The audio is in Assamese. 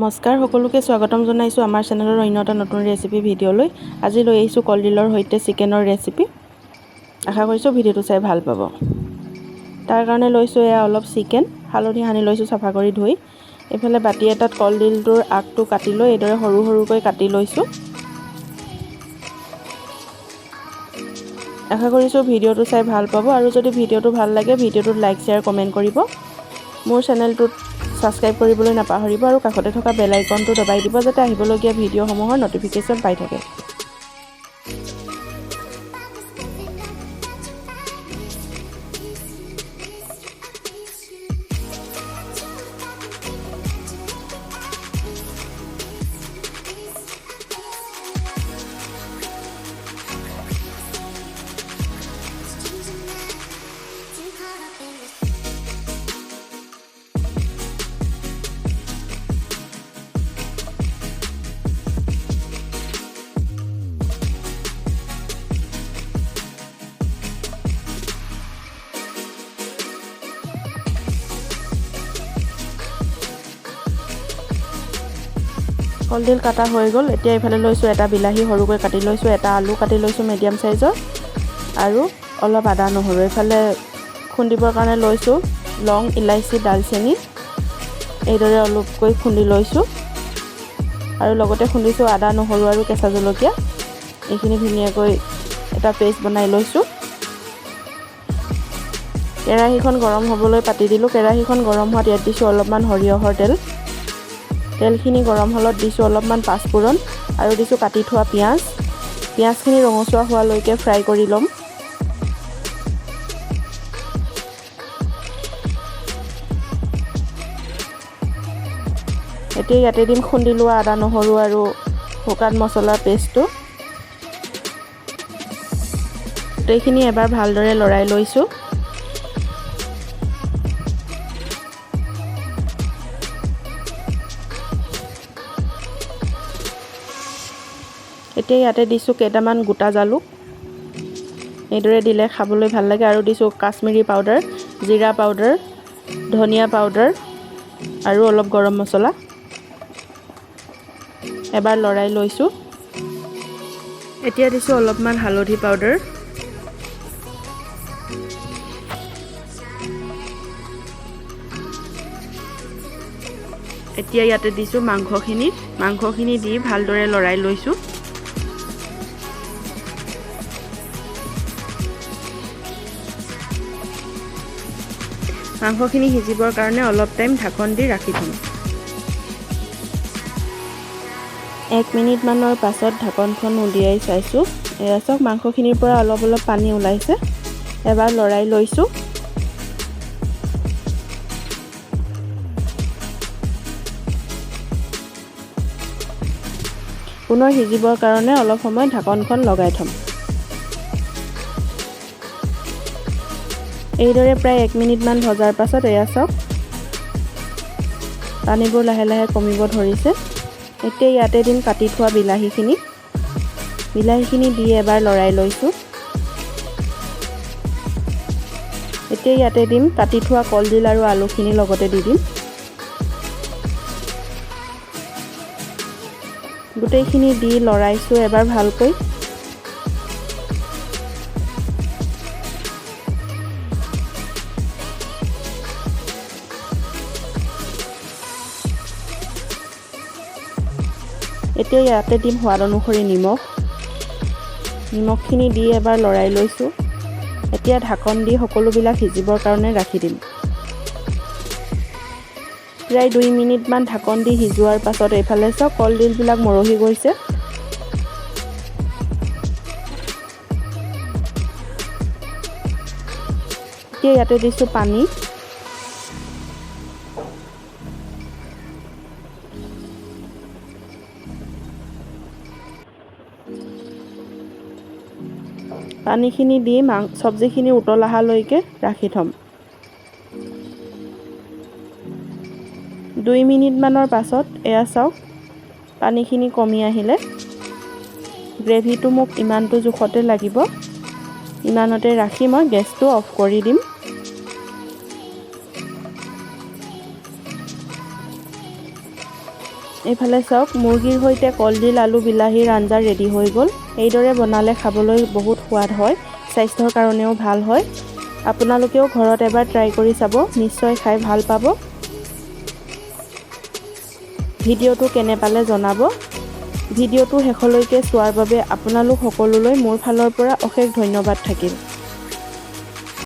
নমস্কাৰ সকলোকে স্বাগতম জনাইছোঁ আমাৰ চেনেলৰ অন্য এটা নতুন ৰেচিপি ভিডিঅ'লৈ। আজি লৈ আহিছোঁ কলডিলৰ সৈতে চিকেনৰ ৰেচিপি। আশা কৰিছোঁ ভিডিঅ'টো চাই ভাল পাব। তাৰ কাৰণে লৈছোঁ এয়া অলপ চিকেন, হালধি সানি লৈছোঁ চাফা কৰি ধুই। এইফালে বাতি এটাত কলডিলটোৰ আগটো কাটি লৈ এইদৰে সৰু সৰুকৈ কাটি লৈছোঁ। আশা কৰিছোঁ ভিডিঅ'টো চাই ভাল পাব আৰু যদি ভিডিঅ'টো ভাল লাগে ভিডিঅ'টোত লাইক শ্বেয়াৰ কমেণ্ট কৰিব। মোৰ চেনেলটোত ছাবস্ক্ৰাইব কৰিবলৈ নাপাহৰিব আৰু কাষতে থকা বেল আইকনটো দবাই দিব যাতে আহিবলগীয়া ভিডিঅ'সমূহৰ নটিফিকেশ্যন পাই থাকে। কলডিল কাটা হৈ গ'ল। এতিয়া এইফালে লৈছোঁ এটা বিলাহী সৰুকৈ কাটি লৈছোঁ, এটা আলু কাটি লৈছোঁ মিডিয়াম চাইজৰ আৰু অলপ আদা নহৰু। এইফালে খুন্দিবৰ কাৰণে লৈছোঁ লং, ইলাইচি, ডালচেনি এইদৰে অলপকৈ খুন্দি লৈছোঁ আৰু লগতে খুন্দিছোঁ আদা নহৰু আৰু কেঁচা জলকীয়া। এইখিনি ধুনীয়াকৈ এটা পেষ্ট বনাই লৈছোঁ। কেৰাহীখন গৰম হ'বলৈ পাতি দিলোঁ। কেৰাহীখন গৰম হোৱাত ইয়াত দিছোঁ অলপমান সৰিয়হৰ তেল। তেলখিনি গৰম হ'লত দিছোঁ অলপমান পাঁচফোৰণ আৰু দিছোঁ কাটি থোৱা পিঁয়াজ। পিঁয়াজখিনি ৰঙচুৱা হোৱালৈকে ফ্ৰাই কৰি ল'ম। এতিয়া ইয়াতে দিম খুন্দি লোৱা আদা নহৰু আৰু শুকান মছলাৰ পেষ্টটো। গোটেইখিনি এবাৰ ভালদৰে লৰাই লৈছোঁ। এতিয়া ইয়াতে দিছোঁ কেইটামান গোটা জালুক। এইদৰে দিলে খাবলৈ ভাল লাগে আৰু দিছোঁ কাশ্মীৰী পাউডাৰ, জিৰা পাউডাৰ, ধনিয়া পাউডাৰ আৰু অলপ গৰম মছলা। এবাৰ লৰাই লৈছোঁ। এতিয়া দিছোঁ অলপমান হালধি পাউডাৰ। এতিয়া ইয়াতে দিছোঁ মাংসখিনি দি ভালদৰে লৰাই লৈছোঁ। মাংসখিনি সিজিবৰ কাৰণে অলপ টাইম ঢাকন দি ৰাখি থ'ম। 1 মিনিটমানৰ পাছত ঢাকনখন উলিয়াই চাইছোঁ। এয়া চাওক মাংসখিনিৰ পৰা অলপ অলপ পানী ওলাইছে। এবাৰ লৰাই লৈছোঁ। পুনৰ সিজিবৰ কাৰণে অলপ সময় ঢাকনখন লগাই থ'ম। এইদৰে প্ৰায় 1 মিনিটমান ভজাৰ পাছত এয়া চাওক পানীবোৰ লাহে লাহে কমিব ধৰিছে। এতিয়া ইয়াতে দিম কাটি থোৱা বিলাহীখিনি দি এবাৰ লৰাই লৈছোঁ। এতিয়া ইয়াতে দিম কাটি থোৱা কলডিল আৰু আলুখিনি লগতে দি দিম। গোটেইখিনি দি লৰাইছোঁ এবাৰ ভালকৈ। এতিয়া ইয়াতে দিম সোৱাদ অনুসৰি নিমখখিনি দি এবাৰ লৰাই লৈছোঁ। এতিয়া ঢাকন দি সকলোবিলাক সিজিবৰ কাৰণে ৰাখি দিম। প্ৰায় 2 মিনিটমান ঢাকন দি সিজোৱাৰ পাছত এইফালে চাওক কলডিলবিলাক মৰহি গৈছে। এতিয়া ইয়াতে দিছোঁ পানী। পানীখিনি দি চব্জিখিনি উতল অহালৈকে ৰাখি থ'ম। 2 মিনিটমানৰ পাছত এয়া চাওক পানীখিনি কমি আহিলে। গ্ৰেভিটো মোক ইমানটো জোখতে লাগিব। ইমানতে ৰাখি মই গেছটো অফ কৰি দিম। এইফালে চাওক মুৰ্গীৰ সৈতে কলডিল আলু বিলাহীৰ আঞ্জা ৰেডি হৈ গ'ল। এইদৰে বনালে খাবলৈ বহুত সোৱাদ হয়, স্বাস্থ্যৰ কাৰণেও ভাল হয়। আপোনালোকেও ঘৰত এবাৰ ট্ৰাই কৰি চাব, নিশ্চয় খাই ভাল পাব। ভিডিঅ'টো কেনে পালে জনাব। ভিডিঅ'টো শেষলৈকে চোৱাৰ বাবে আপোনালোক সকলোলৈ মোৰ ফালৰ পৰা অশেষ ধন্যবাদ থাকিল।